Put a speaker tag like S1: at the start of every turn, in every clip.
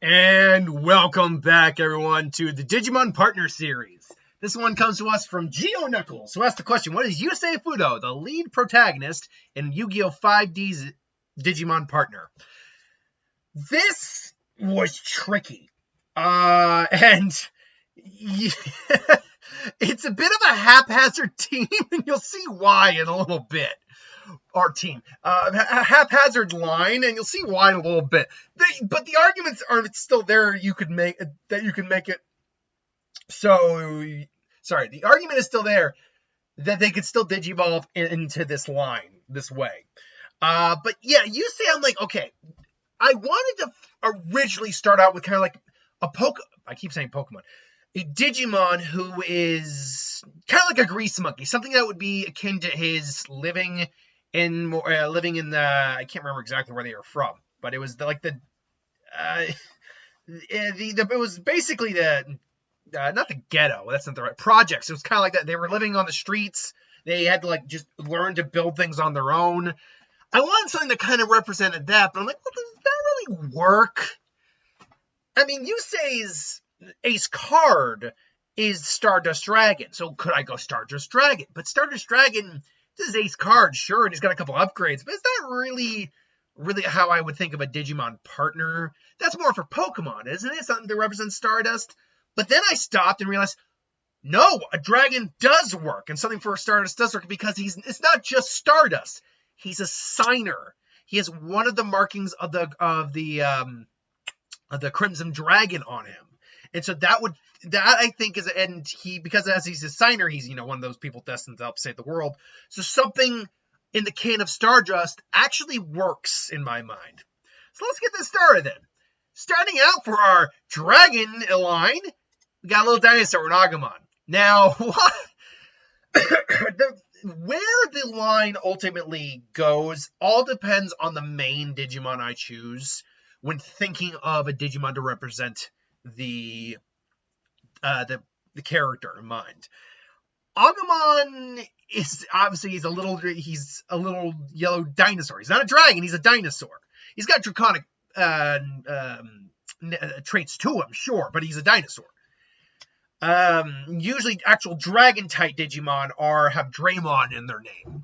S1: And welcome back, everyone, to the Digimon Partner Series. This one comes to us from Geo Knuckles, who asked the question, what is Yusei Fudo, the lead protagonist in Yu-Gi-Oh! 5D's Digimon Partner? This was tricky. And it's a bit of a haphazard team, and you'll see why in a little bit. Our team, a haphazard line, and you'll see why in a little bit. But the arguments are still there. You could make it. So sorry, the argument is still there that they could still digivolve into this line this way. But yeah, you say I'm like, okay, I wanted to originally start out with kind of like I keep saying Pokemon. A Digimon who is kind of like a grease monkey, something that would be akin to his living in the I can't remember exactly where they were from, but it was it was basically the not the ghetto, that's not the right projects. It was kind of like that. They were living on the streets. They had to like just learn to build things on their own. I wanted something that kind of represented that, but I'm like, well, does that really work? I mean, Yusei's ace card is Stardust Dragon, so could I go Stardust Dragon? But Stardust Dragon, this is ace card, sure, and he's got a couple upgrades, but is that really how I would think of a Digimon partner? That's more for Pokemon, isn't it? Something to represent Stardust. But then I stopped and realized, no, a dragon does work, and something for Stardust does work because it's not just Stardust. He's a signer. He has one of the markings of the Crimson Dragon on him. And so that I think is, and because as he's a signer, he's, one of those people destined to help save the world. So something in the can of Stardust actually works in my mind. So let's get this started then. Starting out for our dragon line, we got a little dinosaur, an Agumon. Now, where the line ultimately goes all depends on the main Digimon I choose when thinking of a Digimon to represent the character in mind. Agumon is obviously he's a little yellow dinosaur. He's not a dragon, he's a dinosaur. He's got draconic traits to him, sure, but he's a dinosaur. Usually actual dragon type Digimon have Greymon in their name.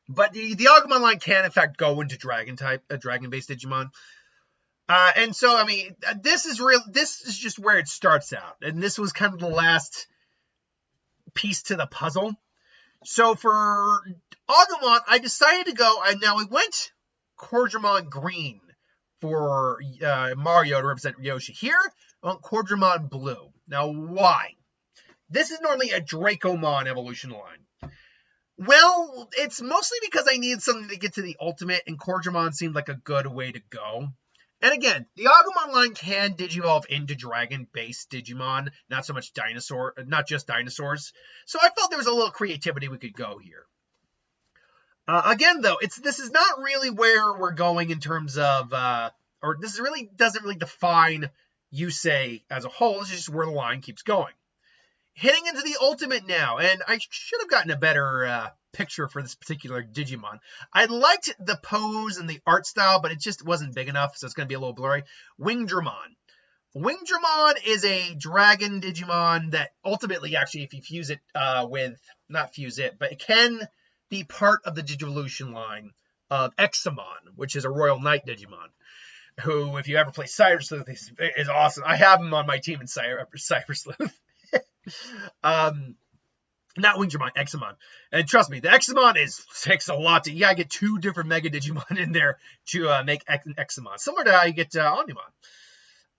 S1: But the Agumon line can in fact go into dragon type, a dragon based Digimon. And so, I mean, this is just where it starts out. And this was kind of the last piece to the puzzle. So for Agumon, I decided to go, I went Quadramon Green for Mario to represent Yoshi. Here, I went Quadramon Blue. Now, why? This is normally a Dracomon evolution line. Well, it's mostly because I needed something to get to the ultimate, and Quadramon seemed like a good way to go. And again, the Agumon line can digivolve into dragon-based Digimon, not just dinosaurs. So I felt there was a little creativity we could go here. Again, though, this is not really where we're going in terms of, or this really doesn't really define Yusei as a whole. This is just where the line keeps going. Hitting into the ultimate now, and I should have gotten a better picture for this particular Digimon. I liked the pose and the art style, but it just wasn't big enough, so it's going to be a little blurry. Wingdramon. Wingdramon is a dragon Digimon that ultimately, actually, if you fuse it but it can be part of the Digivolution line of Examon, which is a Royal Knight Digimon, who, if you ever play Cyber Sleuth, is awesome. I have him on my team in Cyber Sleuth. Not Wingdramon, Examon. And trust me, the Examon takes a lot to. You gotta get 2 different Mega Digimon in there to make Examon, similar to how you get Omnimon.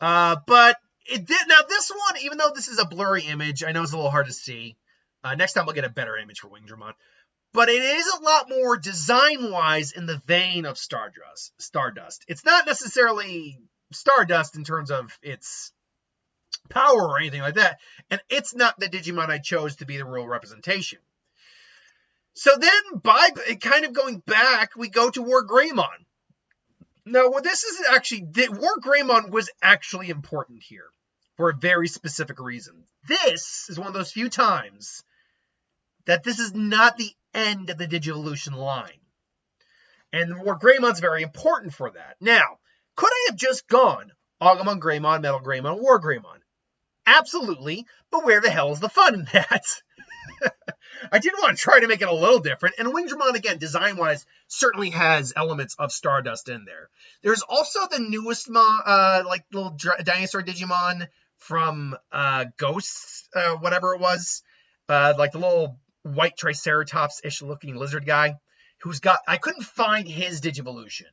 S1: But it did. Now this one, even though this is a blurry image, I know it's a little hard to see. Next time we'll get a better image for Wingdramon. But it is a lot more design-wise in the vein of Stardust. It's not necessarily Stardust in terms of its power or anything like that, and it's not the Digimon I chose to be the real representation. So then, by kind of going back, we go to War Greymon. Now, this is actually, War Greymon was actually important here for a very specific reason. This is one of those few times that this is not the end of the Digivolution line. And War Greymon's very important for that. Now, could I have just gone Agumon, Greymon, Metal Greymon, War Greymon. Absolutely, but where the hell is the fun in that? I did want to try to make it a little different, and Wingdramon, again, design-wise, certainly has elements of Stardust in there. There's also the newest, like, little dinosaur Digimon from Ghosts, whatever it was. Like the little white Triceratops-ish looking lizard guy, who's got... I couldn't find his Digivolution,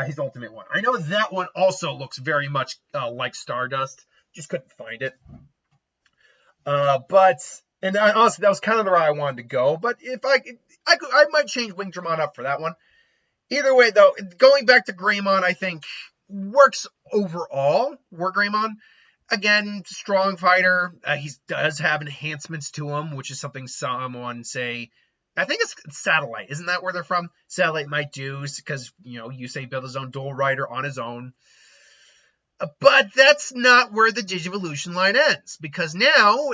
S1: his ultimate one. I know that one also looks very much like Stardust. Just couldn't find it. And honestly, that was kind of the route I wanted to go. But if I might change Wingdramon up for that one. Either way, though, going back to Greymon, I think works overall. War Greymon, again, strong fighter. He does have enhancements to him, which is something someone say. I think it's Satellite. Isn't that where they're from? Satellite might do, because, Yusei built his own dual rider on his own. But that's not where the Digivolution line ends, because now,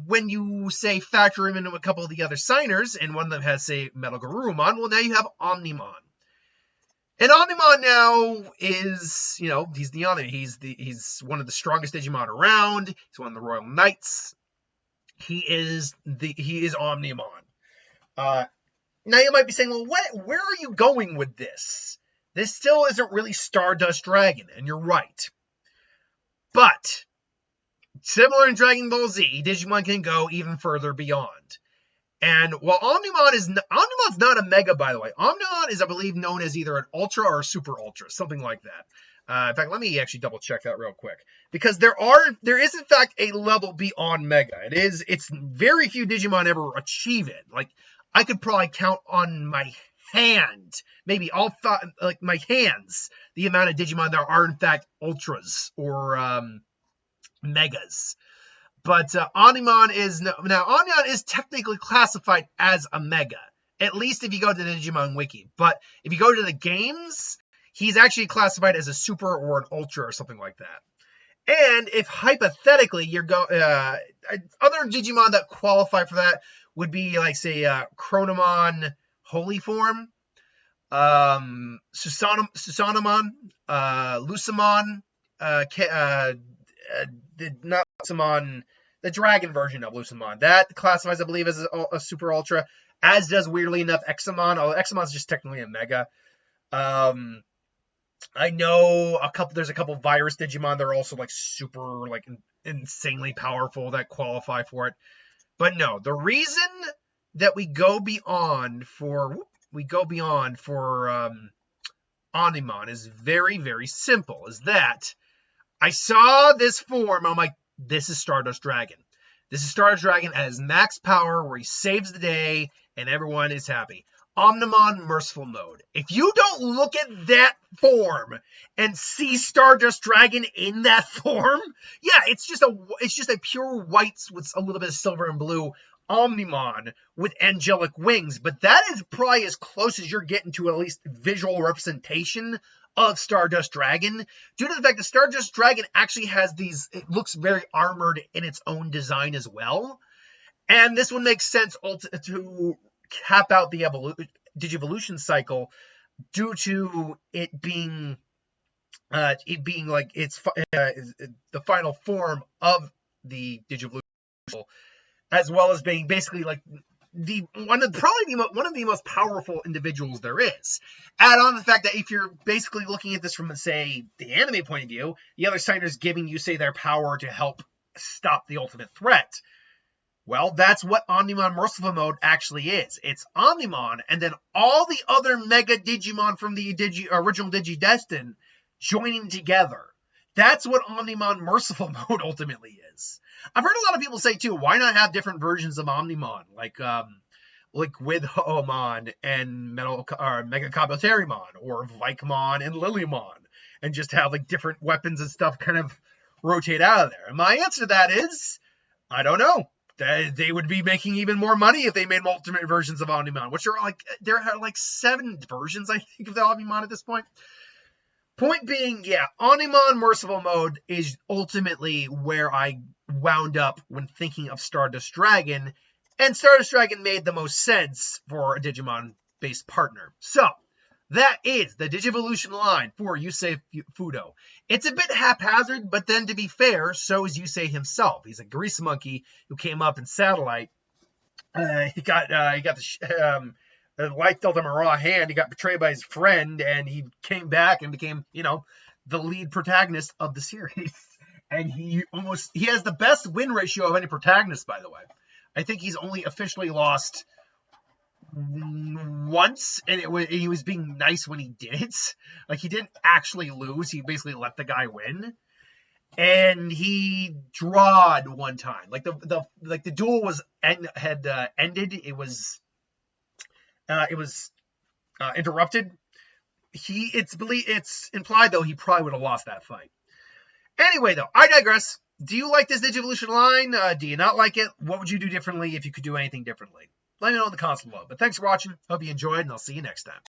S1: when you, say, factor him into a couple of the other signers, and one of them has, say, Metal Garurumon, well, now you have Omnimon. And Omnimon now is, he's the Omni. He's one of the strongest Digimon around. He's one of the Royal Knights. He is Omnimon. Now you might be saying, well, where are you going with this? This still isn't really Stardust Dragon, and you're right. But, similar in Dragon Ball Z, Digimon can go even further beyond. And while Omnimon's not a Mega, by the way. Omnimon is, I believe, known as either an Ultra or a Super Ultra, something like that. In fact, let me actually double check that real quick. Because there is, in fact, a level beyond Mega. It's very few Digimon ever achieve it. Like, I could probably count on my hand, maybe my hands, the amount of Digimon there are in fact Ultras or Megas. But Omnimon is technically classified as a Mega, at least if you go to the Digimon Wiki. But if you go to the games, he's actually classified as a Super or an Ultra or something like that. And if hypothetically other Digimon that qualify for that would be like, say, Chronomon Holy Form, Susanomon, Lucemon, not Lucemon, the dragon version of Lucemon. That classifies, I believe, as a Super Ultra, as does, weirdly enough, Examon. Although Examon's just technically a Mega. I know there's a couple virus Digimon that are also like super, like, insanely powerful that qualify for it. But no, the reason that we go beyond for Omnimon is very, very simple. Is that I saw this form, I'm like, this is Stardust Dragon. This is Stardust Dragon at his max power, where he saves the day and everyone is happy. Omnimon Merciful Mode. If you don't look at that form and see Stardust Dragon in that form, yeah, it's just a pure white with a little bit of silver and blue Omnimon with angelic wings. But that is probably as close as you're getting to at least visual representation of Stardust Dragon, due to the fact that Stardust Dragon actually has it looks very armored in its own design as well. And this would make sense to cap out the Digivolution cycle, due to it being like it's the final form of the Digivolution, as well as being basically like one of the most powerful individuals there is. Add on the fact that if you're basically looking at this from, say, the anime point of view, the other signers giving Yusei their power to help stop the ultimate threat. Well, that's what Omnimon Merciful Mode actually is. It's Omnimon, and then all the other Mega Digimon from the original Digidestin joining together. That's what Omnimon Merciful Mode ultimately is. I've heard a lot of people say, too, why not have different versions of Omnimon, like with Hoomon and Mega Kabuterimon, or Vikemon and Lilymon, and just have like different weapons and stuff kind of rotate out of there? And my answer to that is, I don't know. They would be making even more money if they made ultimate versions of Omnimon, which there are like 7 versions, I think, of the Omnimon at this point. Point being, yeah, Omnimon Merciful Mode is ultimately where I wound up when thinking of Stardust Dragon, and Stardust Dragon made the most sense for a Digimon-based partner. So, That is the Digivolution line for Yusei Fudo. It's a bit haphazard, but then to be fair, so is Yusei himself. He's a grease monkey who came up in Satellite. He got the life dealt him a raw hand. He got betrayed by his friend, and he came back and became, the lead protagonist of the series. And he has the best win ratio of any protagonist, by the way. I think he's only officially lost once, and he was being nice when he did it. Like, he didn't actually lose. He basically let the guy win. And he drawed one time. Like the duel was ended. It was interrupted. It's implied though he probably would have lost that fight. Anyway, though, I digress. Do you like this Digivolution line? Do you not like it? What would you do differently if you could do anything differently? Let me know in the comments below. But thanks for watching. Hope you enjoyed, and I'll see you next time.